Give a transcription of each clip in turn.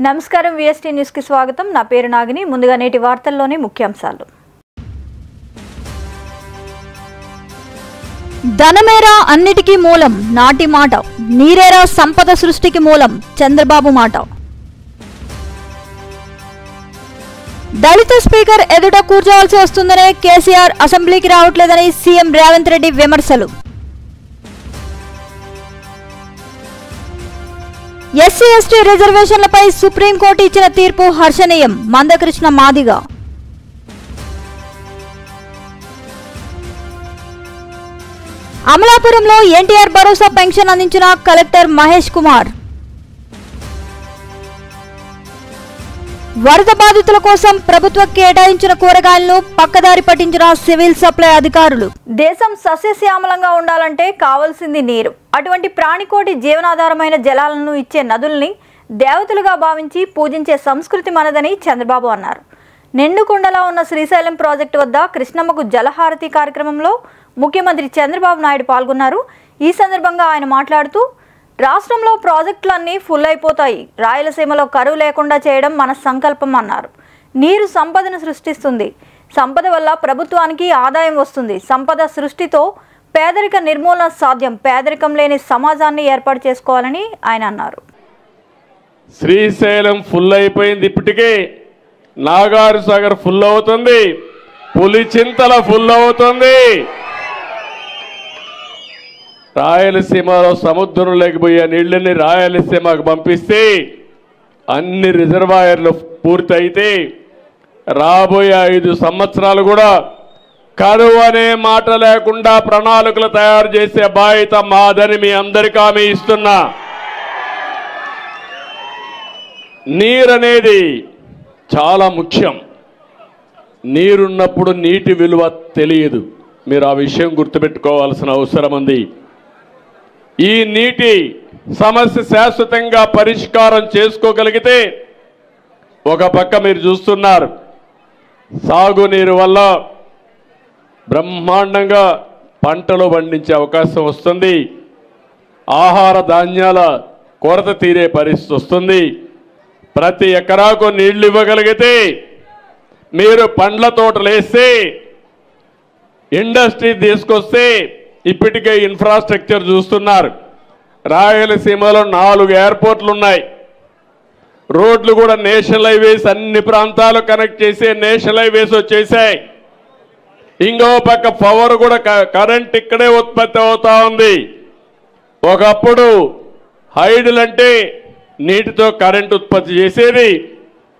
నమస్కారం VST news కి స్వాగతం. నా పేరు నాగిని. ముందుగా నేటి వార్తల్లోని ముఖ్యాంశాలు. ధనమేరా అన్నిటికీ మూలం నాటి మాట, నీరేరా సంపద సృష్టికి మూలం చంద్రబాబు మాట. దళిత స్పీకర్ ఎదుట కూర్చోవాల్సి వస్తుందనే కేసీఆర్ అసెంబ్లీకి రావట్లేదని సీఎం రేవంత్ రెడ్డి విమర్శలు. ఎస్సీ ఎస్టీ రిజర్వేషన్లపై సుప్రీంకోర్టు ఇచ్చిన తీర్పు హర్షణీయం మందకృష్ణ మాదిగ. అమలాపురంలో ఎన్టీఆర్ భరోసా పెన్షన్ అందించిన కలెక్టర్ మహేష్ కుమార్. వరద బాధితుల కోసం ప్రభుత్వం కేటాయించిన కూరగాయలను పక్కదారి పట్టించిన సివిల్ సప్లై అధికారులు. దేశం సస్యశ్యామలంగా ఉండాలంటే కావాల్సింది నీరు. అటువంటి ప్రాణికోటి జీవనాధారమైన జలాలను ఇచ్చే నదుల్ని దేవతలుగా భావించి పూజించే సంస్కృతి మనదని చంద్రబాబు అన్నారు. నిండుకుండలా ఉన్న శ్రీశైలం ప్రాజెక్టు వద్ద కృష్ణమ్మకు జలహారతి కార్యక్రమంలో ముఖ్యమంత్రి చంద్రబాబు నాయుడు పాల్గొన్నారు. ఈ సందర్భంగా ఆయన మాట్లాడుతూ, రాష్ట్రంలో ప్రాజెక్టులన్నీ ఫుల్ అయిపోతాయి, రాయలసీమలో కరువు లేకుండా చేయడం మన సంకల్పం అన్నారు. నీరు సంపదను సృష్టిస్తుంది, సంపద వల్ల ప్రభుత్వానికి ఆదాయం వస్తుంది, సంపద సృష్టితో పేదరిక నిర్మూలన సాధ్యం, పేదరికం లేని సమాజాన్ని ఏర్పాటు చేసుకోవాలని ఆయన అన్నారు. శ్రీశైలం ఫుల్ అయిపోయింది, ఇప్పటికే నాగార్ సాగర్ ఫుల్ అవుతుంది, పులిచింతల ఫుల్ అవుతుంది. రాయలసీమలో సముద్రం లేకపోయే నీళ్ళని రాయలసీమకు పంపిస్తే అన్ని రిజర్వాయర్లు పూర్తయితే రాబోయే 5 సంవత్సరాలు కూడా కరువు అనే మాట లేకుండా ప్రణాళికలు తయారు చేసే బాధ్యత మాదని మీ అందరికీ హామీ ఇస్తున్నా. నీరనేది చాలా ముఖ్యం. నీరున్నప్పుడు నీటి విలువ తెలియదు. మీరు ఆ విషయం గుర్తుపెట్టుకోవాల్సిన అవసరం ఉంది. ఈ నీటి సమస్య శాశ్వతంగా పరిష్కారం చేసుకోగలిగితే, ఒక పక్క మీరు చూస్తున్నారు సాగునీరు వల్ల బ్రహ్మాండంగా పంటలు పండించే అవకాశం వస్తుంది, ఆహార ధాన్యాల కొరత తీరే పరిస్థితి వస్తుంది. ప్రతి ఎకరాకు నీళ్లు ఇవ్వగలిగితే, మీరు పండ్ల తోటలు వేస్తే, ఇండస్ట్రీ తీసుకొస్తే, ఇప్పటికే ఇన్ఫ్రాస్ట్రక్చర్ చూస్తున్నారు. రాయలసీమలో 4 ఎయిర్పోర్ట్లు ఉన్నాయి, రోడ్లు కూడా నేషనల్ హైవేస్ అన్ని ప్రాంతాలు కనెక్ట్ చేసే నేషనల్ హైవేస్ వచ్చేసాయి. ఇంకో పక్క పవర్ కూడా కరెంట్ ఇక్కడే ఉత్పత్తి అవుతా ఉంది. ఒకప్పుడు హైడల్ అంటే నీటితో కరెంట్ ఉత్పత్తి చేసేది,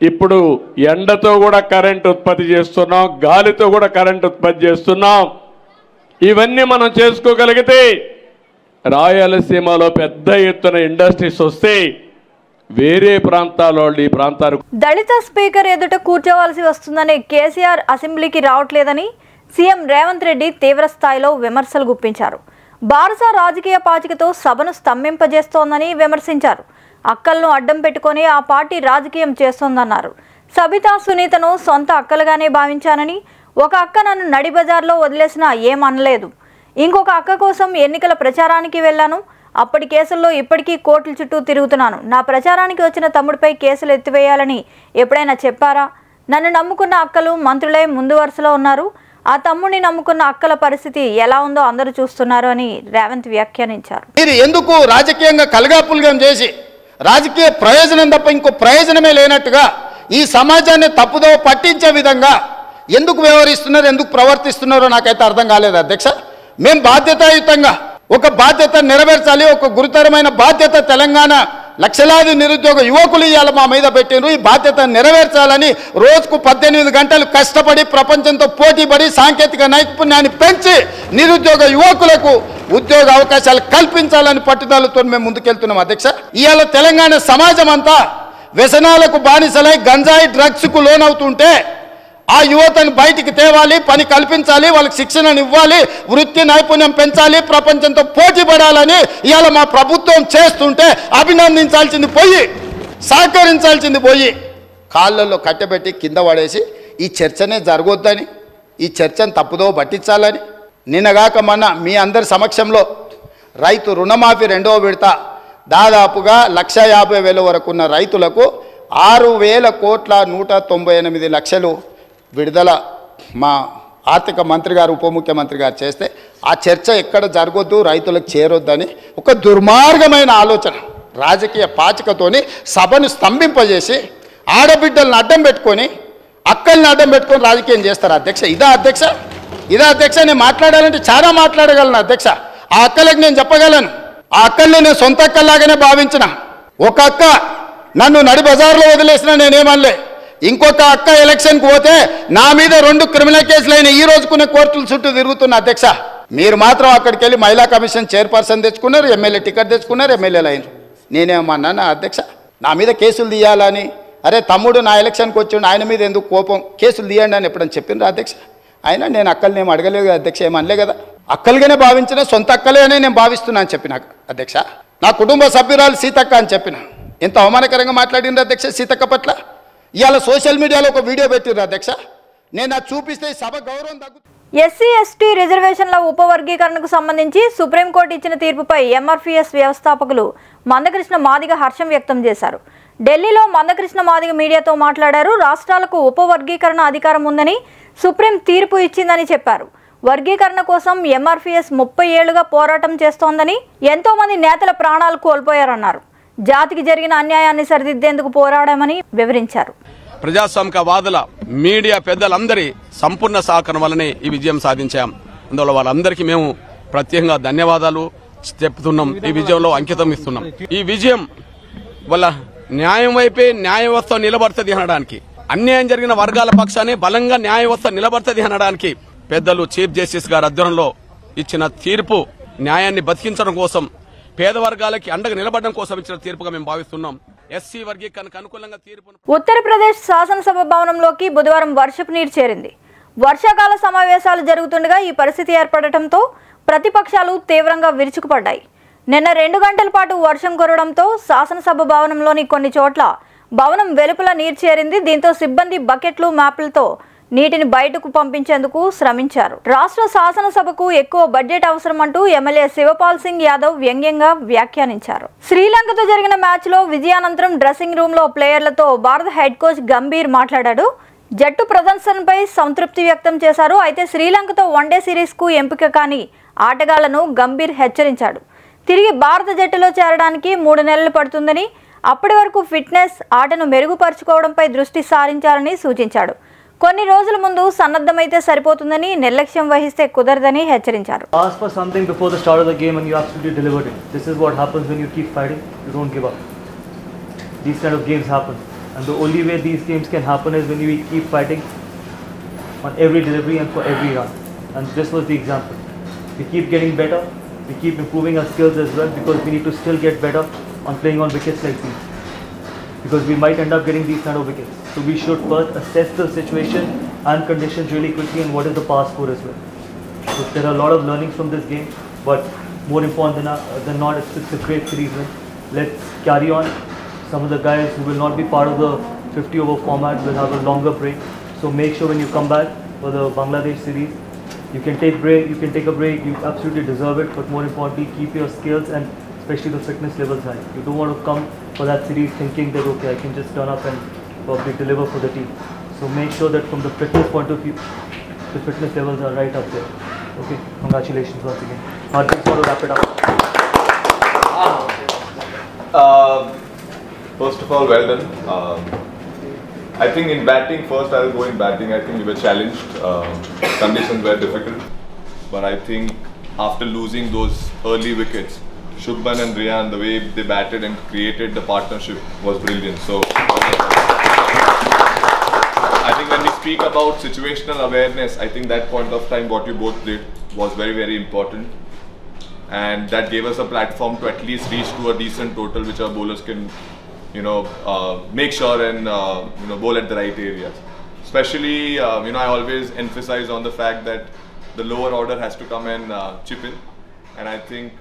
ఇప్పుడు ఎండతో కూడా కరెంట్ ఉత్పత్తి చేస్తున్నాం, గాలితో కూడా కరెంట్ ఉత్పత్తి చేస్తున్నాం. ఇవన్నీ మనం చేసుకోగలిగితే రాయలసీమలో పెద్ద ఎత్తున ఇండస్ట్రీస్ వస్తే వేరే ప్రాంతాల ఈ ప్రాంతాలకు. దళిత స్పీకర్ ఎదుట కూర్చోవాల్సి వస్తుందని కేసీఆర్ అసెంబ్లీకి రావట్లేదని సీఎం రేవంత్ రెడ్డి తీవ్ర స్థాయిలో విమర్శలు గుప్పించారు. బారస రాజకీయ పాచికతో సభను స్తంభింపజేస్తోందని విమర్శించారు. అక్కలను అడ్డం పెట్టుకొని ఆ పార్టీ రాజకీయం చేస్తోందన్నారు. సబితా సునీతను సొంత అక్కలుగానే భావించానని, ఒక అక్క నన్ను నడి బజార్లో వదిలేసినా ఏమనలేదు, ఇంకొక అక్క కోసం ఎన్నికల ప్రచారానికి వెళ్ళాను, అప్పటి కేసుల్లో ఇప్పటికీ కోర్టుల చుట్టూ తిరుగుతున్నాను, నా ప్రచారానికి వచ్చిన తమ్ముడిపై కేసులు ఎత్తివేయాలని ఎప్పుడైనా చెప్పారా? నన్ను నమ్ముకున్న అక్కలు మంత్రులే ముందు వరుసలో ఉన్నారు, ఆ తమ్ముడిని నమ్ముకున్న అక్కల పరిస్థితి ఎలా ఉందో అందరూ చూస్తున్నారు అని రేవంత్ వ్యాఖ్యానించారు. మీరు ఎందుకు రాజకీయంగా కలగాపులగం చేసి రాజకీయ ప్రయోజనం తప్ప ఇంకో ప్రయోజనమే లేనట్టుగా ఈ సమాజాన్ని తప్పుదో పట్టించే విధంగా ఎందుకు వ్యవహరిస్తున్నారు, ఎందుకు ప్రవర్తిస్తున్నారో నాకైతే అర్థం కాలేదు అధ్యక్ష. మేము బాధ్యతాయుతంగా ఒక బాధ్యత నెరవేర్చాలి, ఒక గురుతరమైన బాధ్యత తెలంగాణ లక్షలాది నిరుద్యోగ యువకులు ఇవాళ మా మీద పెట్టినారు. ఈ బాధ్యత నెరవేర్చాలని రోజుకు 18 గంటలు కష్టపడి ప్రపంచంతో పోటీపడి సాంకేతిక నైపుణ్యాన్ని పెంచి నిరుద్యోగ యువకులకు ఉద్యోగ అవకాశాలు కల్పించాలని పట్టుదలతో మేము ముందుకెళ్తున్నాం అధ్యక్ష. ఇవాళ తెలంగాణ సమాజం అంతా వ్యసనాలకు బానిసలై గంజాయి డ్రగ్స్కు లోనవుతుంటే ఆ యువతను బయటికి తేవాలి, పని కల్పించాలి, వాళ్ళకి శిక్షణను ఇవ్వాలి, వృత్తి నైపుణ్యం పెంచాలి, ప్రపంచంతో పోటీ పడాలని ఇవాళ మా ప్రభుత్వం చేస్తుంటే అభినందించాల్సింది పోయి, సహకరించాల్సింది పోయి, కాళ్ళల్లో కట్టెబెట్టి కింద పడేసి ఈ చర్చనే జరగొద్దని, ఈ చర్చను తప్పుదో పట్టించాలని, నిన్నగాక మొన్న మీ అందరి సమక్షంలో రైతు రుణమాఫీ 2వ విడత దాదాపుగా 1,50,000 వరకు ఉన్న రైతులకు 6,000 కోట్ల 198 లక్షలు విడుదల మా ఆర్థిక మంత్రి గారు ఉప ముఖ్యమంత్రి గారు చేస్తే ఆ చర్చ ఎక్కడ జరగొద్దు, రైతులకు చేరొద్దని ఒక దుర్మార్గమైన ఆలోచన రాజకీయ పాచికతోని సభను స్తంభింపజేసి ఆడబిడ్డలను అడ్డం పెట్టుకొని అక్కల్ని అడ్డం పెట్టుకొని రాజకీయం చేస్తారు అధ్యక్ష. ఇదా అధ్యక్ష నేను మాట్లాడాలంటే చాలా మాట్లాడగలను అధ్యక్ష. ఆ అక్కలకు నేను చెప్పగలను, ఆ అక్కల్ని నేను సొంత అక్కల్లాగానే భావించిన. ఒక అక్క నన్ను నడి బజార్లో వదిలేసినా నేనేమనలే, ఇంకొక అక్క ఎలక్షన్కి పోతే నా మీద 2 క్రిమినల్ కేసులు అయినా ఈ రోజుకునే కోర్టుల చుట్టూ తిరుగుతున్న అధ్యక్ష. మీరు మాత్రం అక్కడికి వెళ్ళి మహిళా కమిషన్ చైర్పర్సన్ తెచ్చుకున్నారు, ఎమ్మెల్యే టికెట్ తెచ్చుకున్నారు, ఎమ్మెల్యేలు అయినారు. నేనేమన్నా అధ్యక్ష నా మీద కేసులు తీయాలని? అరే తమ్ముడు నా ఎలక్షన్కి వచ్చిండు, ఆయన మీద ఎందుకు కోపం, కేసులు తీయండి అని ఎప్పుడని చెప్పిండ్రు అధ్యక్ష? అయినా నేను అక్కల్ని ఏం అడగలేదు కదా అధ్యక్ష, ఏమనలే కదా. అక్కలుగానే భావించిన, సొంత అక్కలే అని నేను భావిస్తున్నా అని చెప్పిన అధ్యక్ష. నా కుటుంబ సభ్యురాలు సీతక్క అని చెప్పిన. ఎంత అవమానకరంగా మాట్లాడిండ్రు అధ్యక్ష సీతక్క పట్ల. ఇవాళ సోషల్ మీడియాలో ఒక వీడియో పెట్టిర్రు అధ్యక్ష, నేను అది చూపిస్తే సభ గౌరవం తగ్గుతుంది. ఎస్సీ/ఎస్టీ రిజర్వేషన్ల ఉపవర్గీకరణకు సంబంధించి సుప్రీంకోర్టు ఇచ్చిన తీర్పుపై ఎంఆర్పీఎస్ వ్యవస్థాపకులు మందకృష్ణ మాదిగ హర్షం వ్యక్తం చేశారు. ఢిల్లీలో మందకృష్ణ మాదిగ మీడియాతో మాట్లాడారు. రాష్ట్రాలకు ఉపవర్గీకరణ అధికారం ఉందని సుప్రీం తీర్పు ఇచ్చిందని చెప్పారు. వర్గీకరణ కోసం ఎంఆర్పీఎస్ 30 ఏళ్లుగా పోరాటం చేస్తోందని, ఎంతో మంది నేతల ప్రాణాలు కోల్పోయారన్నారు. జాతికి జరిగిన అన్యాయాన్ని సరిదిద్దేందుకు పోరాడామని వివరించారు. ప్రజాస్వామికవాదుల మీడియా పెద్దలందరి సంపూర్ణ సహకారం వల్లనే ఈ విజయం సాధించాం. అందువల్ల వాళ్ళందరికీ మేము ప్రత్యేకంగా ధన్యవాదాలు చెప్తున్నాం. ఈ విజయంలో అంకితం ఇస్తున్నాం. ఈ విజయం వల్ల న్యాయం వైపే న్యాయ వ్యవస్థ నిలబడుతుంది అనడానికి, అన్యాయం జరిగిన వర్గాల పక్షాన్ని బలంగా న్యాయ వ్యవస్థ నిలబడుతుంది అనడానికి పెద్దలు చీఫ్ జస్టిస్ గారి ఆధ్వర్యంలో ఇచ్చిన తీర్పు న్యాయాన్ని బతికించడం కోసం, పేద వర్గాలకి అండగా నిలబడడం కోసం ఇచ్చిన తీర్పుగా మేము భావిస్తున్నాం. ఎస్సీ వర్గీకరణకు అనుకూలంగా తీర్పు. ఉత్తరప్రదేశ్ శాసనసభ భవనంలోకి బుధవారం వర్షపు నీరు చేరింది. వర్షాకాల సమావేశాలు జరుగుతుండగా ఈ పరిస్థితి ఏర్పడటంతో ప్రతిపక్షాలు తీవ్రంగా విరుచుకుపడ్డాయి. నిన్న 2 గంటల పాటు వర్షం కురవడంతో శాసనసభ భవనంలోని కొన్ని చోట్ల భవనం వెలుపల నీరు చేరింది. దీంతో సిబ్బంది బకెట్లు, మ్యాప్లతో నీటిని బయటకు పంపించేందుకు శ్రమించారు. రాష్ట్ర శాసనసభకు ఎక్కువ బడ్జెట్ అవసరమంటూ ఎమ్మెల్యే శివపాల్ సింగ్ యాదవ్ వ్యంగ్యంగా వ్యాఖ్యానించారు. శ్రీలంకతో జరిగిన మ్యాచ్లో విజయానంతరం డ్రెస్సింగ్ రూమ్లో ప్లేయర్లతో భారత హెడ్ కోచ్ గంభీర్ మాట్లాడాడు. జట్టు ప్రదర్శనపై సంతృప్తి వ్యక్తం చేశారు. అయితే శ్రీలంకతో వన్డే సిరీస్కు ఎంపిక కాని ఆటగాళ్లను గంభీర్ హెచ్చరించాడు. తిరిగి భారత జట్టులో చేరడానికి 3 నెలలు పడుతుందని, అప్పటి వరకు ఫిట్నెస్, ఆటను మెరుగుపరుచుకోవడంపై దృష్టి సారించాలని సూచించాడు. కొన్ని రోజుల ముందు సన్నద్ధమైతే సరిపోతుందని, నిర్లక్ష్యం వహిస్తే కుదరదని హెచ్చరించారు. Ask for something before the start of the game and you absolutely delivered it. This is what happens when you keep fighting. You don't give up. These kind of games happen, and the only way these games can happen is when you keep fighting on every delivery and for every run. And this was the example. We keep getting better. We keep improving our skills as well, because we need to still get better on playing on wickets like these, because we might end up getting these kind of wickets. So we should first assess the situation and conditions really quickly and what is the past score as well. So there are a lot of learnings from this game, but more important than not, it's a great series win. Let's carry on. Some of the guys who will not be part of the 50 over format will have a longer break. So make sure when you come back for the Bangladesh series, you can take a break, you absolutely deserve it, but more importantly, keep your skills and especially the fitness levels high. You don't want to come for that series thinking that okay, I can just turn up and probably deliver for the team. So make sure that from the fitness point of view, the fitness levels are right up there. Okay, congratulations once again. Hardik, want to wrap it up? First of all, well done. I think in batting, first I'll go in batting. I think we were challenged. Conditions were difficult, but I think after losing those early wickets, Shubman and Riyan, the way they batted and created the partnership was brilliant. So I think when we speak about situational awareness, I think that point of time what you both did was very, very important, and that gave us a platform to at least reach to a decent total which our bowlers can make sure and bowl at the right areas. Especially I always emphasize on the fact that the lower order has to come and chip in, and I think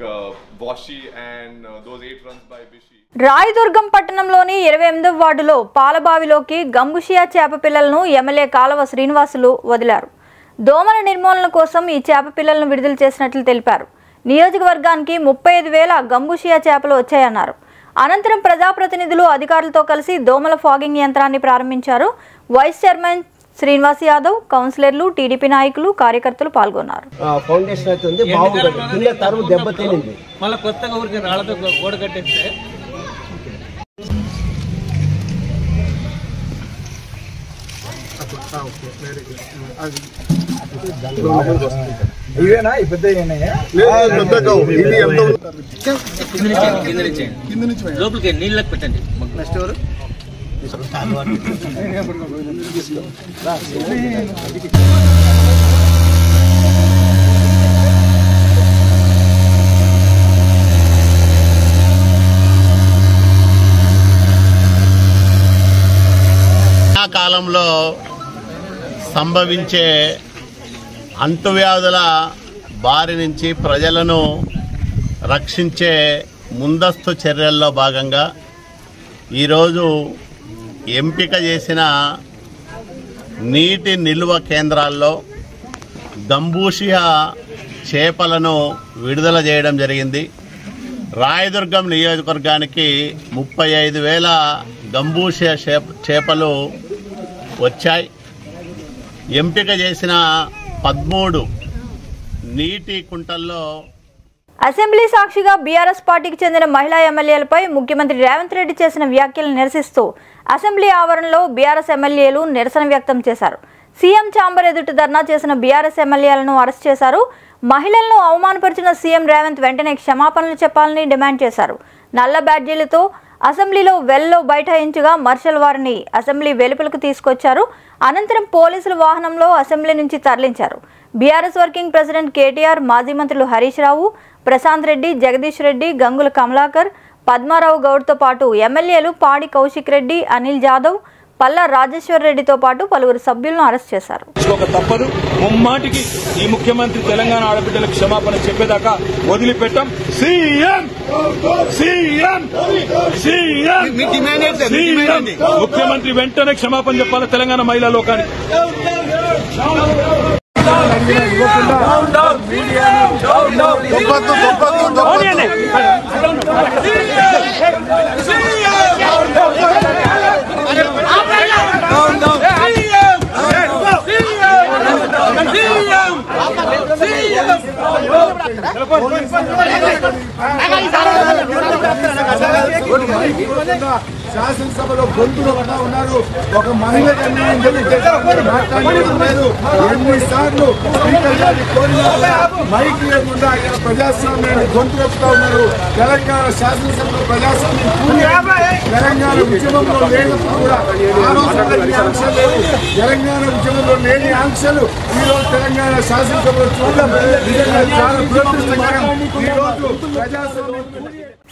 Boshi and those 8 runs by Bishi. Rayadurgam పట్టణంలోని 28వ వార్డులో పాలబావిలోకి గంబుషియా చేప పిల్లలను MLA కాలవ శ్రీనివాసులు వదిలారు. దోమల నిర్మూలన కోసం ఈ చేప పిల్లలను విడుదల చేసినట్లు తెలిపారు. నియోజకవర్గానికి 35,000 గంబుషియా చేపలు వచ్చాయన్నారు. అనంతరం ప్రజాప్రతినిధులు అధికారులతో కలిసి దోమల ఫాగింగ్ యంత్రాన్ని ప్రారంభించారు. వైస్ చైర్మన్ శ్రీనివాస్ యాదవ్, కౌన్సిలర్లు, టీడీపీ నాయకులు, కార్యకర్తలు పాల్గొన్నారు. ఫౌండేషన్ అవుతుంది, బాగుంటుంది. కింద తరువు దెబ్బతినింది. మళ్ళీ కొత్తగా ఊరికి రాళ్లతో గోడ కట్టేస్తే ఇవేనా ఈ పెద్ద లోపలికి నీళ్ళకి పెట్టండి. నెక్స్ట్ ఎవరు కాలంలో సంభవించే అంటువ్యాధుల బారి నుంచి ప్రజలను రక్షించే ముందస్తు చర్యల్లో భాగంగా ఈరోజు ఎంపిక చేసిన నీటి నిల్వ కేంద్రాల్లో గంబూషియా చేపలను విడుదల చేయడం జరిగింది. రాయదుర్గం నియోజకవర్గానికి 35,000 గంబూషియా చేపలు వచ్చాయి. ఎంపిక చేసిన 13 నీటి కుంటల్లో అసెంబ్లీ సాక్షిగా బీఆర్ఎస్ పార్టీకి చెందిన మహిళా ఎమ్మెల్యేలపై ముఖ్యమంత్రి రేవంత్ రెడ్డి చేసిన వ్యాఖ్యలను నిరసిస్తూ అసెంబ్లీ ఆవరణలో బీఆర్ఎస్ ఎమ్మెల్యేలు నిరసన వ్యక్తం చేశారు. సీఎం ఛాంబర్ ఎదుట ధర్నా చేసిన బీఆర్ఎస్ ఎమ్మెల్యేలను అరెస్ట్ చేశారు. మహిళలను అవమానపరిచిన సీఎం రేవంత్ వెంటనే క్షమాపణలు చెప్పాలని డిమాండ్ చేశారు. నల్ల బ్యాడ్జీలతో అసెంబ్లీలో వెల్లో బైఠాయించగా మార్షల్ వారిని అసెంబ్లీ వెలుపలకు తీసుకొచ్చారు. అనంతరం పోలీసుల వాహనంలో అసెంబ్లీ నుంచి తరలించారు. బీఆర్ఎస్ వర్కింగ్ ప్రెసిడెంట్ కేటీఆర్, మాజీ మంత్రులు హరీష్ రావు, ప్రశాంత్ రెడ్డి, జగదీష్ రెడ్డి, గంగుల కమలాకర్, పద్మారావు గౌడ్తో పాటు ఎమ్మెల్యేలు పాడి కౌశిక్ రెడ్డి, అనిల్ జాదవ్, పల్లా రాజేశ్వర్ రెడ్డితో పాటు పలువురు సభ్యులను అరెస్ట్ చేశారు. తప్పదు ముమ్మాటికి ఈ ముఖ్యమంత్రి తెలంగాణ ఆడబిడ్డలకు క్షమాపణ చెప్పేదాకా వదిలిపెట్టాం. ముఖ్యమంత్రి వెంటనే క్షమాపణ చెప్పాలి తెలంగాణ మహిళా లోకానికి. శాసనసభలో గొంతులు పడా ఉన్నారు. ఒక మహిళకు అన్యాయం జరిగితే మాట్లాడలేదు. ఎన్నిసార్లు స్పీకర్ గారిని కోరినా మైక్ లేకుండా ఇక్కడ ప్రజాస్వామ్యాన్ని గొంతు వస్తూ ఉన్నారు. తెలంగాణ శాసనసభలో ప్రజాస్వామ్యం తెలంగాణ ఉద్యమంలో లేనప్పుడు కూడా ఆ రోజు ఆంక్షలు లేవు. తెలంగాణ ఉద్యమంలో లేని ఆంక్షలు ఈ రోజు తెలంగాణ శాసనసభలో చూడడం నిజంగా చాలా దురదృష్టకరం. ఈ రోజు ప్రజాస్వామ్యం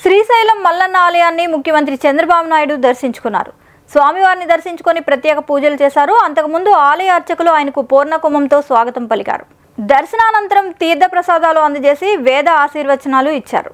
శ్రీశైలం మల్లన్న ఆలయాన్ని ముఖ్యమంత్రి చంద్రబాబు నాయుడు దర్శించుకున్నారు. స్వామివారిని దర్శించుకొని ప్రత్యేక పూజలు చేశారు. అంతకుముందు ఆలయ అర్చకులు ఆయనకు పూర్ణకుంభంతో స్వాగతం పలికారు. దర్శనానంతరం తీర్థ ప్రసాదాలు అందజేసి వేద ఆశీర్వచనాలు ఇచ్చారు.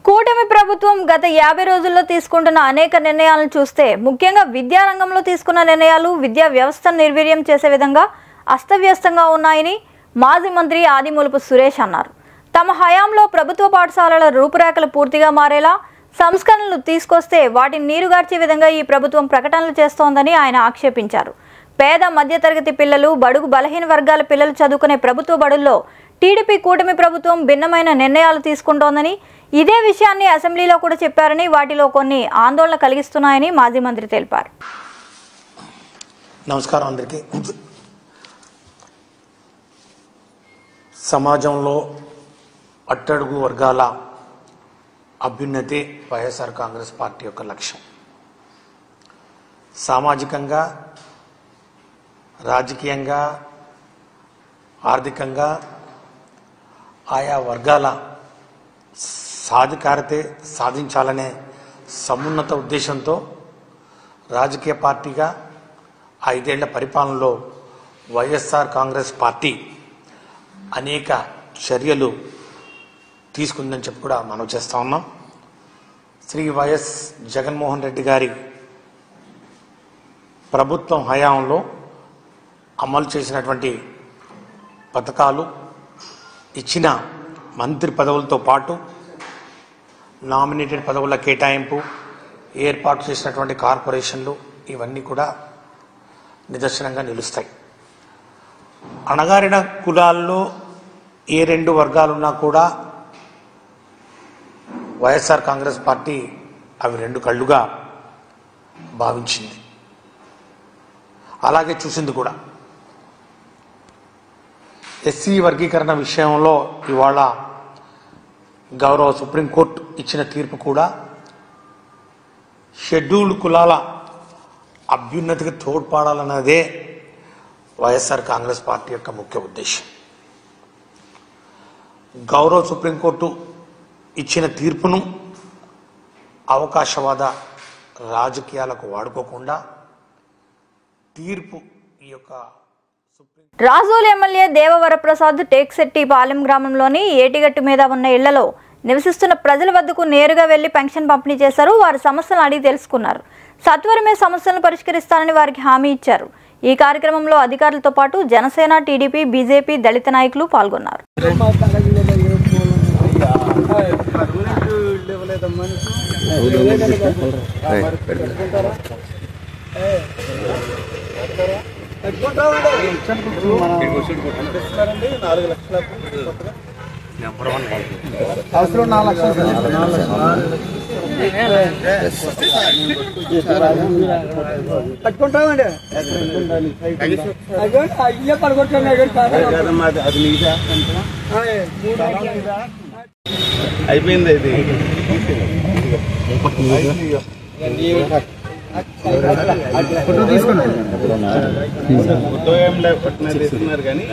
కూటమి ప్రభుత్వం గత 50 రోజుల్లో తీసుకుంటున్న అనేక నిర్ణయాలను చూస్తే ముఖ్యంగా విద్యారంగంలో తీసుకున్న నిర్ణయాలు విద్యా వ్యవస్థను నిర్వీర్యం చేసే విధంగా అస్తవ్యస్తంగా ఉన్నాయని మాజీ మంత్రి ఆదిమూలపు సురేష్ అన్నారు. తమ హయాంలో ప్రభుత్వ పాఠశాలల రూపురేఖలు పూర్తిగా మారేలా సంస్కరణలు తీసుకొస్తే వాటిని నీరుగార్చే విధంగా ఈ ప్రభుత్వం ప్రకటనలు చేస్తోందని ఆయన ఆక్షేపించారు. పేద మధ్యతరగతి పిల్లలు, బడుగు బలహీన వర్గాల పిల్లలు చదువుకునే ప్రభుత్వ బడుల్లో టీడీపీ కూటమి ప్రభుత్వం భిన్నమైన నిర్ణయాలు తీసుకుంటోందని, ఇదే విషయాన్ని అసెంబ్లీలో కూడా చెప్పారని, వాటిలో కొన్ని ఆందోళన కలిగిస్తున్నాయని మాజీ మంత్రి తెలిపారు. నమస్కారం అందరికీ. సమాజంలో అట్టడుగు వర్గాల అభ్యున్నతి వైఎస్ఆర్ కాంగ్రెస్ పార్టీ యొక్క లక్ష్యం. సామాజికంగా, రాజకీయంగా, ఆర్థికంగా ఆయా వర్గాల సాధికారతే సాధించాలనే సమున్నత ఉద్దేశంతో రాజకీయ పార్టీగా 5 ఏళ్ల పరిపాలనలో వైఎస్ఆర్ కాంగ్రెస్ పార్టీ అనేక చర్యలు తీసుకుందని చెప్పి కూడా మనం చేస్తూ ఉన్నాం. శ్రీ వైఎస్ జగన్మోహన్ రెడ్డి గారి ప్రభుత్వం హయాంలో అమలు చేసినటువంటి పథకాలు, ఇచ్చిన మంత్రి పదవులతో పాటు నామినేటెడ్ పదవుల కేటాయింపు, ఏర్పాటు చేసినటువంటి కార్పొరేషన్లు ఇవన్నీ కూడా నిదర్శనంగా నిలుస్తాయి. అణగారిన కులాల్లో ఏ 2 వర్గాలున్నా కూడా వైఎస్ఆర్ కాంగ్రెస్ పార్టీ అవి 2 కళ్ళుగా భావించింది. అలాగే చూసింది కూడా. ఎస్సీ వర్గీకరణ విషయంలో ఇవాళ గౌరవ సుప్రీంకోర్టు ఇచ్చిన తీర్పు కూడా షెడ్యూల్డ్ కులాల అభ్యున్నతికి తోడ్పడాలన్నదే వైఎస్ఆర్ కాంగ్రెస్ పార్టీ యొక్క ముఖ్య ఉద్దేశం. గౌరవ సుప్రీంకోర్టు ఇచ్చిన తీర్పును అవకాశవాద రాజకీయాలకు వాడుకోకుండా తీర్పు ఈ యొక్క రాజోలు ఎమ్మెల్యే దేవవరప్రసాద్ టేక్శెట్టి పాలెం గ్రామంలోని ఏటిగట్టు మీద ఉన్న ఇళ్లలో నివసిస్తున్న ప్రజల వద్దకు నేరుగా వెళ్లి పెన్షన్ పంపిణీ చేశారు. వారి సమస్యలను అడిగి తెలుసుకున్నారు. సత్వరమే సమస్యలను పరిష్కరిస్తానని వారికి హామీ ఇచ్చారు. ఈ కార్యక్రమంలో అధికారులతో పాటు జనసేన, టీడీపీ, బీజేపీ, దళిత నాయకులు పాల్గొన్నారు. అవసరం 4 లక్షలు కట్టుకుంటామండి. అయ్యే పడుకుంటున్నాయి అయిపోయింది. ఇది తీసుకున్నారు కానీ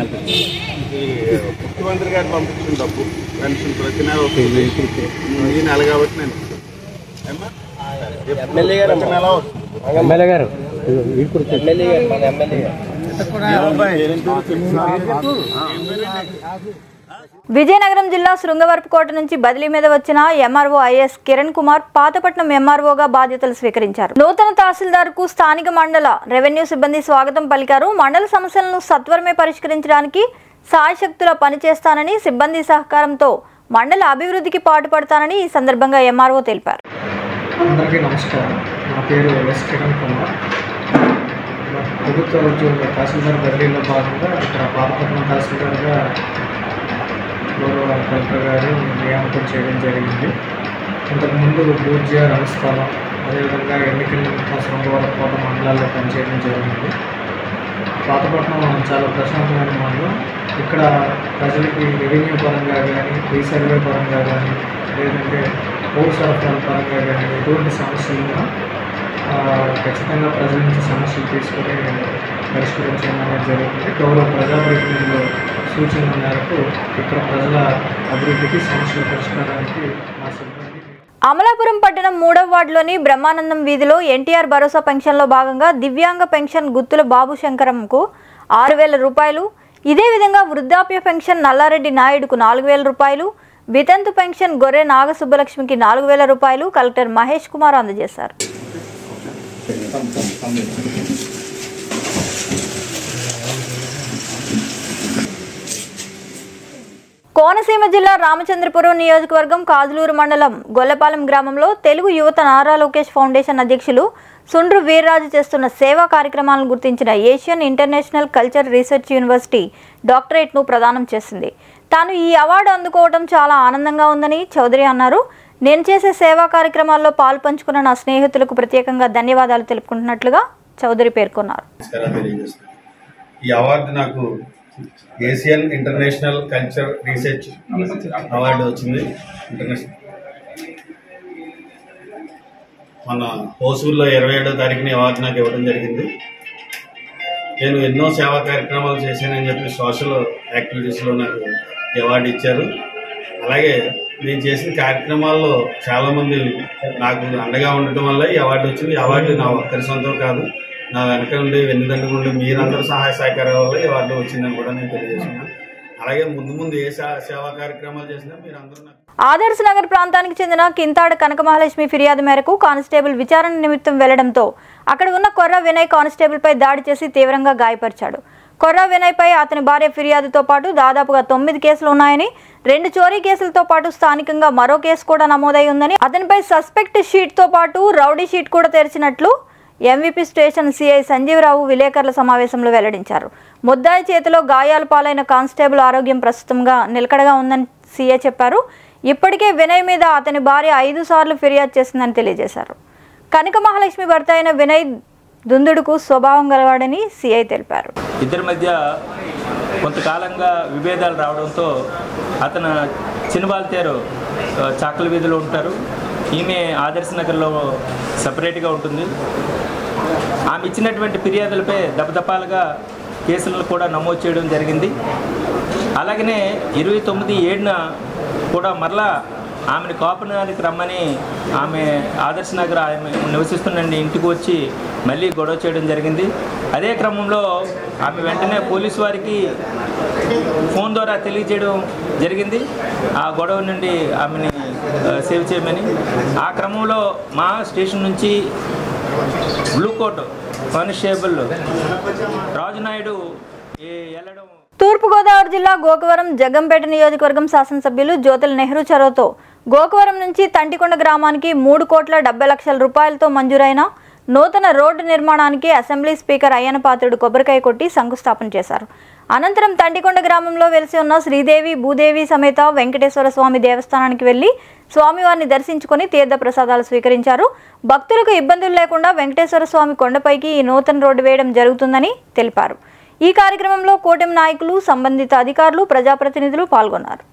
ముఖ్యమంత్రి గారు పంపించిన డబ్బు పెన్షన్ ప్రతి నెల వస్తుంది. ఈ నెల కాబట్టి నేను విజయనగరం జిల్లా శృంగవరపుకోట నుంచి బదిలీ మీద వచ్చిన ఎంఆర్ఓ ఐఎస్ కిరణ్ కుమార్ పాతపట్నం ఎంఆర్ఓగా బాధ్యతలు స్వీకరించారు. నూతన తహసీల్దార్కు స్థానిక మండల రెవెన్యూ సిబ్బంది స్వాగతం పలికారు. మండల సమస్యలను సత్వరమే పరిష్కరించడానికి సాయశక్తులా పనిచేస్తానని, సిబ్బంది సహకారంతో మండల అభివృద్ధికి పాటుపడతానని ఈ సందర్భంగా ఎంఆర్ఓ తెలిపారు. అందరికీ నమస్కారం. నా పేరు ఎస్ కిరణ్ కుమార్. ప్రభుత్వ ఉద్యోగ తహసీల్దార్ బదిలీలో భాగంగా ఇక్కడ పాతపట్నం తహసీల్దార్గా గౌరవ కలెక్టర్ గారు నియామకం చేయడం జరిగింది. ఇంతకుముందు పూజ్య రంగస్థలం, అదేవిధంగా ఎన్నికల శృంగవరపుకోట మండలాల్లో పనిచేయడం జరిగింది. పాతపట్నం చాలా ప్రశాంతమైన మండలం. ఇక్కడ ప్రజలకి రెవెన్యూ పరంగా కానీ, రీసర్వే పరంగా కానీ, లేదంటే పౌర సరఫరాల పరంగా కానీ ఎటువంటి సమస్యలు ఉన్నా ఖచ్చితంగా ప్రజల నుంచి సమస్యలు తీసుకొని పరిష్కరించడం అనేది జరుగుతుంది. గౌరవ ప్రజాప్రతినిధుల సూచనల మేరకు ఇక్కడ ప్రజల అభివృద్ధికి, సమస్యల పరిష్కారానికి మా సిబ్బంది. అమలాపురం పట్టణం 3వ వార్డులోని బ్రహ్మానందం వీధిలో ఎన్టీఆర్ భరోసా పెన్షన్లో భాగంగా దివ్యాంగ పెన్షన్ గుత్తుల బాబు శంకరంకు 6,000 రూపాయలు, ఇదే విధంగా వృద్ధాప్య పెన్షన్ నల్లారెడ్డి నాయుడుకు 4,000 రూపాయలు, వితంతు పెన్షన్ గొర్రె నాగసుబ్బలక్ష్మికి 4,000 రూపాయలు కలెక్టర్ మహేష్ కుమార్ అందజేశారు. కోనసీమ జిల్లా రామచంద్రపురం నియోజకవర్గం కాజులూరు మండలం గొల్లపాలెం గ్రామంలో తెలుగు యువత నారా లోకేష్ ఫౌండేషన్ అధ్యక్షులు సుండ్రు వీర్రాజు చేస్తున్న సేవా కార్యక్రమాలను గుర్తించిన Asian international culture research university డాక్టరేట్ను ప్రదానం చేసింది. తాను ఈ అవార్డు అందుకోవడం చాలా ఆనందంగా ఉందని చౌదరి అన్నారు. నేను చేసే సేవా కార్యక్రమాల్లో పాలు పంచుకున్న నా స్నేహితులకు ప్రత్యేకంగా ధన్యవాదాలు తెలుపుకుంటున్నట్లుగా చౌదరి పేర్కొన్నారు. ఈ అవార్డు నాకు Asian international culture research award వచ్చింది. మన హోసూరులో 27వ తారీఖున అవార్డు నాకు ఇవ్వడం జరిగింది. నేను ఎన్నో సేవా కార్యక్రమాలు చేశానని చెప్పి సోషల్ యాక్టివిటీస్లో నాకు అవార్డు ఇచ్చారు. అలాగే నేను చేసిన కార్యక్రమాల్లో చాలామంది నాకు అండగా ఉండటం వల్ల ఈ అవార్డు వచ్చింది. ఈ అవార్డు నా ఒక్కరి సొంతం కాదు, నా వెనక ఉండి వెన్నుదండ ఉండి మీరందరూ సహాయ సహకారాల వల్ల ఈ అవార్డు వచ్చిందని కూడా నేను తెలియజేస్తున్నాను. అలాగే ముందు ఏ సేవా కార్యక్రమాలు చేసినా మీరందరూ ఆదర్శ్ నగర్ ప్రాంతానికి చెందిన కింతాడ కనక మహాలక్ష్మి ఫిర్యాదు మేరకు కానిస్టేబుల్ విచారణ నిమిత్తం వెళ్లడంతో అక్కడ ఉన్న కొర్ర వినయ్ కానిస్టేబుల్పై దాడి చేసి తీవ్రంగా గాయపరిచాడు. కొర్ర వినయ్పై అతని భార్య ఫిర్యాదుతో పాటు దాదాపుగా 9 కేసులు ఉన్నాయని, 2 చోరీ కేసులతో పాటు స్థానికంగా మరో కేసు కూడా నమోదై ఉందని, అతనిపై సస్పెక్ట్ షీట్తో పాటు రౌడీ షీట్ కూడా తెరిచినట్లు ఎంవీపీ స్టేషన్ సిఐ సంజీవరావు విలేకరుల సమావేశంలో వెల్లడించారు. ముద్దాయి చేతిలో గాయాల పాలైన కానిస్టేబుల్ ఆరోగ్యం ప్రస్తుతంగా నిలకడగా ఉందని సీఐ చెప్పారు. ఇప్పటికే వినయ్ మీద అతని భార్య 5 సార్లు ఫిర్యాదు చేసిందని తెలియజేశారు. కనక మహాలక్ష్మి భర్త అయిన వినయ్ దుందుడుకు స్వభావం గలవాడని సీఐ తెలిపారు. ఇద్దరి మధ్య కొంతకాలంగా విభేదాలు రావడంతో అతను చిన్నబాల్తేరు చాకల వీధిలో ఉంటారు, ఈమె ఆదర్శ్ నగర్లో సపరేట్గా ఉంటుంది. ఆమె ఇచ్చినటువంటి ఫిర్యాదులపై దపదపాలుగా కేసులను కూడా నమోదు చేయడం జరిగింది. అలాగనే 29/7 కూడా మరలా ఆమెను కాపునానికి రమ్మని ఆమె ఆదర్శ్ నగర్ ఆమె నివసిస్తున్న ఇంటికి వచ్చి మళ్ళీ గొడవ చేయడం జరిగింది. అదే క్రమంలో ఆమె వెంటనే పోలీసు వారికి ఫోన్ ద్వారా తెలియజేయడం జరిగింది ఆ గొడవ నుండి ఆమెని సేవ్ చేయమని. ఆ క్రమంలో మా స్టేషన్ నుంచి బ్లూ కోట్ కానిస్టేబుల్ రాజునాయుడు వెళ్ళడం. తూర్పుగోదావరి జిల్లా గోకవరం జగ్గంపేట నియోజకవర్గం శాసనసభ్యులు జ్యోతుల నెహ్రూ చొరవతో గోకవరం నుంచి తంటికొండ గ్రామానికి 3,70,00,000 రూపాయలతో మంజూరైన నూతన రోడ్డు నిర్మాణానికి అసెంబ్లీ స్పీకర్ అయ్యన పాత్రుడు కొబ్బరికాయ కొట్టి శంకుస్థాపన చేశారు. అనంతరం తంటికొండ గ్రామంలో వెలిసి ఉన్న శ్రీదేవి భూదేవి సమేత వెంకటేశ్వర స్వామి దేవస్థానానికి వెళ్లి స్వామివారిని దర్శించుకుని తీర్థ ప్రసాదాలు స్వీకరించారు. భక్తులకు ఇబ్బందులు లేకుండా వెంకటేశ్వర స్వామి కొండపైకి ఈ నూతన రోడ్డు వేయడం జరుగుతుందని తెలిపారు. ఈ కార్యక్రమంలో కూటమి నాయకులు, సంబంధిత అధికారులు, ప్రజాప్రతినిధులు పాల్గొన్నారు.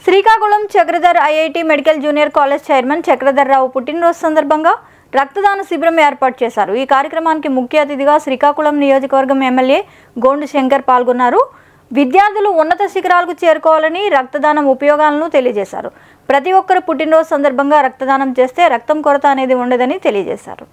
Srikakulam Chakradhar IIT medical junior college chairman Chakradhar Rao పుట్టినరోజు సందర్భంగా రక్తదాన శిబిరం ఏర్పాటు చేశారు. ఈ కార్యక్రమానికి ముఖ్య అతిథిగా శ్రీకాకుళం నియోజకవర్గం ఎమ్మెల్యే గోండు శంకర్ పాల్గొన్నారు. విద్యార్థులు ఉన్నత శిఖరాలకు చేరుకోవాలని, రక్తదానం ఉపయోగాలను తెలియజేశారు. ప్రతి ఒక్కరు పుట్టినరోజు సందర్భంగా రక్తదానం చేస్తే రక్తం కొరత అనేది ఉండదని తెలియజేశారు.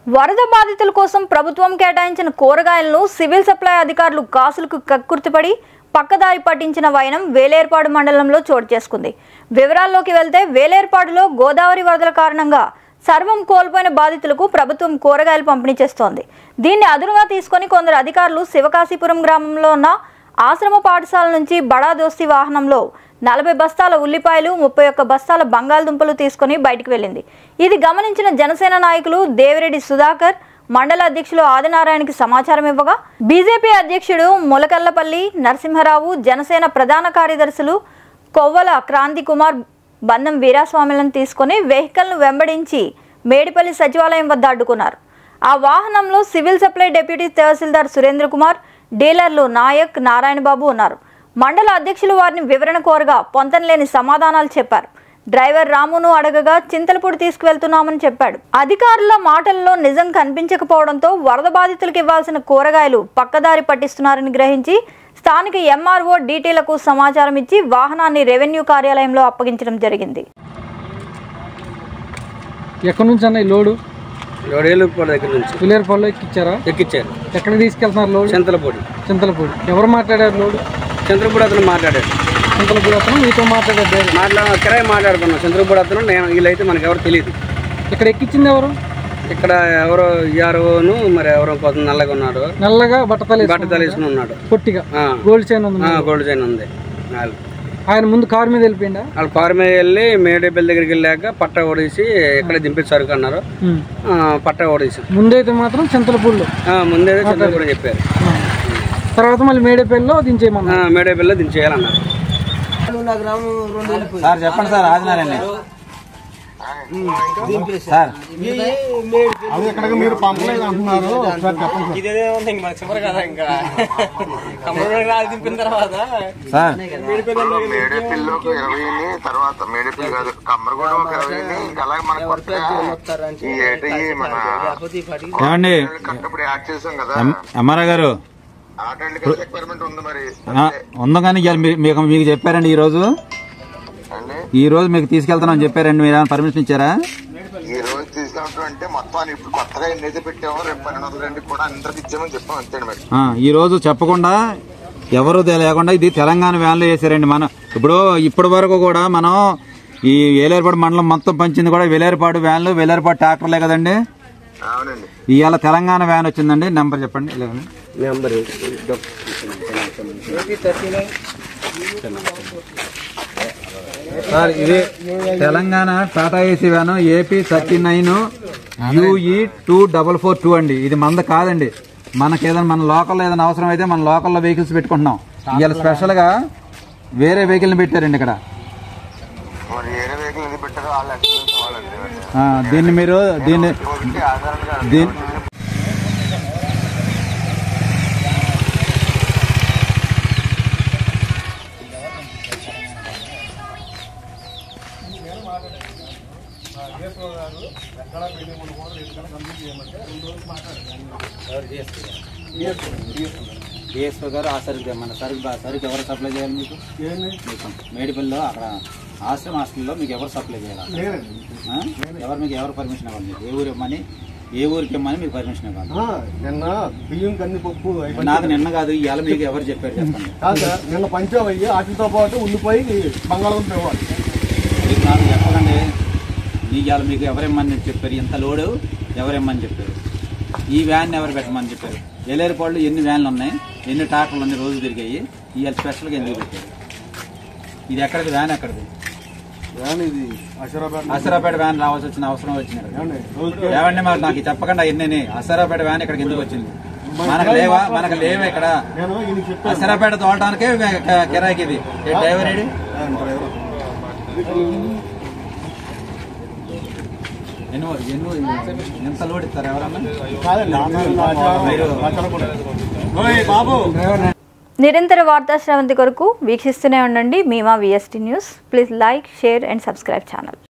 వరద బాధితుల కోసం ప్రభుత్వం కేటాయించిన కూరగాయలను సివిల్ సప్లై అధికారులు కాసులకు కక్కుర్తిపడి పక్కదారి పట్టించిన వైనం వేలేర్పాడు మండలంలో చోటు చేసుకుంది. వివరాల్లోకి వెళ్తే వేలేర్పాడులో గోదావరి వరదల కారణంగా సర్వం కోల్పోయిన బాధితులకు ప్రభుత్వం కూరగాయలు పంపిణీ చేస్తోంది. దీన్ని అదునుగా తీసుకొని కొందరు అధికారులు శివకాశీపురం గ్రామంలో ఉన్న ఆశ్రమ పాఠశాల నుంచి బడా దోస్తి వాహనంలో 40 బస్తాల ఉల్లిపాయలు, 31 బస్తాల బంగాళదుంపలు తీసుకుని బయటకు వెళ్ళింది. ఇది గమనించిన జనసేన నాయకులు దేవిరెడ్డి సుధాకర్, మండల అధ్యక్షులు ఆదినారాయణకి సమాచారం ఇవ్వగా బీజేపీ అధ్యక్షుడు ములకల్లపల్లి నరసింహరావు, జనసేన ప్రధాన కార్యదర్శులు కొవ్వల క్రాంతి కుమార్, బంధం వీరాస్వామిలను తీసుకుని వెహికల్ను వెంబడించి మేడిపల్లి సచివాలయం వద్ద అడ్డుకున్నారు. ఆ వాహనంలో సివిల్ సప్లై డిప్యూటీ తహసీల్దార్ సురేంద్ర కుమార్, డీలర్లు నాయక్, నారాయణబాబు ఉన్నారు. మండల అధ్యక్షులు వారిని వివరణ కోరగా పొంతనలేని సమాధానాలు చెప్పారు. డ్రైవర్ రామును అడగగా చింతలపూడి తీసుకువెళ్తున్నామని చెప్పాడు. అధికారుల మాటల్లో నిజం కనిపించకపోవడంతో వరద బాధితులకు ఇవ్వాల్సిన కూరగాయలు పక్కదారి పట్టిస్తున్నారని గ్రహించి స్థానిక ఎంఆర్ఓ డీటీలకు సమాచారం ఇచ్చి వాహనాన్ని రెవెన్యూ కార్యాలయంలో అప్పగించడం జరిగింది. ఎక్కడి నుంచి అన్న ఈ లోడు? ఏలూరుపాడు దగ్గర నుంచి. విలేరుపాడులో ఎక్కిచ్చారా? ఎక్కిచ్చారు. ఎక్కడికి తీసుకెళ్తున్నారు లోడు? చింతలపూడి. చింతలపూడి. ఎవరు మాట్లాడారు లోడు? చంద్రపూడి అతను మాట్లాడాడు. చింతలపూడి అతను మీతో మాట్లాడారు? కిరాయి మాట్లాడుకున్నాం. చంద్రపూడి అతను వీళ్ళైతే మనకు ఎవరు తెలియదు. ఇక్కడ ఎక్కించింది ఎవరు? ఇక్కడ ఎవరో యారోను మరి ఎవరో కొంత నల్లగా ఉన్నాడు. నల్లగా బట్టతలు వేసుకుని ఉన్నాడు. పొట్టిగా గోల్డ్ చైన్ ఉంది. గోల్డ్ చైన్ ఉంది. ఆయన ముందు కారు మీద వెళ్ళిపోయిందా? వాళ్ళు కారు మీద వెళ్ళి మేడేపల్లి దగ్గరికి వెళ్ళాక పట్ట ఓడేసి ఎక్కడ దింపించారు అన్నారు. పట్ట ఓడేసి ముందైతే మాత్రం చింతలపూడిలో ముందైతే చింతలపూడి చెప్పారు. తర్వాత మళ్ళీ మేడేపల్లిలో దించేయమన్నా. మేడేపల్లిలో దించేయాలన్నారు. సార్ చెప్పండి సార్. ఆదినారాయణ సార్ అది ఎక్కడికి మీరు పంపలేదు అంటున్నారు. ఇదేముంది మనకు చివరి కదా ఇంకా దింపిన తర్వాత సార్ మేడేపల్లిలోకి 20 తర్వాత మేడేపల్లి కాదు కమ్మరగూడెం 20 ఇంకా అలాగే మనకు ఏమండి యాడ్ చేసాం కదా ఎంఆర్ఐ గారు ఎక్స్పెరిమెంట్ ఉంది మరి ఉందో కానీ మీకు చెప్పారండి ఈ రోజు మీకు తీసుకెళ్తానని చెప్పారండి. మీరు ఏమైనా పర్మిషన్ ఇచ్చారా? ఈ రోజు తీసుకెళ్తాం అంటే మొత్తం ఇప్పుడు కొత్తగా ఎన్నైతే పెట్టామో రేపు 1200 కూడా అందరికి ఇచ్చామని చెప్పాం అంతే మరి. ఈ రోజు చెప్పకుండా ఎవరు లేకుండా ఇది తెలంగాణ వ్యాన్లో వేసారండి. మనం ఇప్పటి వరకు కూడా మనం ఈ వేలేరుపాడు మండలం మొత్తం పంచింది కూడా వేలేరుపాడు వ్యాన్లు వేలేరుపాడు ట్రాక్టర్లే కదండి. అవునండి. ఇవాళ తెలంగాణ వ్యాన్ వచ్చిందండి. నెంబర్ చెప్పండి. నెంబర్ సార్ ఇది Telangana Tata AC van AP 39 UE 2442 అండి. ఇది మంద కాదండి. మనకేదైనా మన లోకల్లో ఏదైనా అవసరం అయితే మన లోకల్లో వెహికల్స్ పెట్టుకుంటున్నాం. ఇవాళ స్పెషల్ గా వేరే వెహికల్ పెట్టారండి ఇక్కడ. దీన్ని మీరు దీన్ని డిఎస్ఓ గారు ఆ సరుకు మన సరుకు ఎవరు సప్లై చేయాలి? మీకు మేడిపల్లిలో అక్కడ ఆశ్రమ హాస్టల్లో మీకు ఎవరు సప్లై చేయాలి? ఎవరు పర్మిషన్ ఇవ్వాలి? మీకు ఏ ఊరికి ఇమ్మని మీకు పర్మిషన్ ఇవ్వాలి? నిన్న బియ్యం కందిపప్పు నాకు నిన్న కాదు ఇవాళ మీకు ఎవరు చెప్పారు చెప్పండి. నిన్న పంచావయ్యి వాటితో పాటు ఉల్లిపోయి బంగాళదుంప ఇవ్వాలి. మీకు నాకు చెప్పకండి. ఇవాళ మీకు ఎవరిమ్మని చెప్పారు? ఇంత లోడు ఎవరిమ్మని చెప్పారు? ఈ వ్యాన్ ఎవరు పెట్టమని చెప్పారు? వేలేరుపాడులో ఎన్ని వ్యాన్లు ఉన్నాయి, ఎన్ని ట్రాక్టర్లు ఉన్నాయి రోజు తిరిగాయి? ఇవాళ స్పెషల్గా ఎందుకు పెట్టారు? ఇది ఎక్కడిది వ్యాన్? ఎక్కడిది వ్యాన్? ఇది అసరాపేట వ్యాన్ రావాల్సి వచ్చిన అవసరం వచ్చింది. ఏమండి మరి నాకు చెప్పకుండా ఎన్ని అసరాపేట వ్యాన్ ఇక్కడికి ఎందుకు వచ్చింది? మనకు లేవా ఇక్కడ? అసరాపేట తోలటానికే కిరాయికి ఇది. Driver AD? ఎంత లోడ్ ఇస్తారు ఎవరన్నా? నిరంతర వార్తా శ్రవంతి కొరకు వీక్షిస్తూనే ఉండండి మీమా VST news. Please like, share and subscribe channel.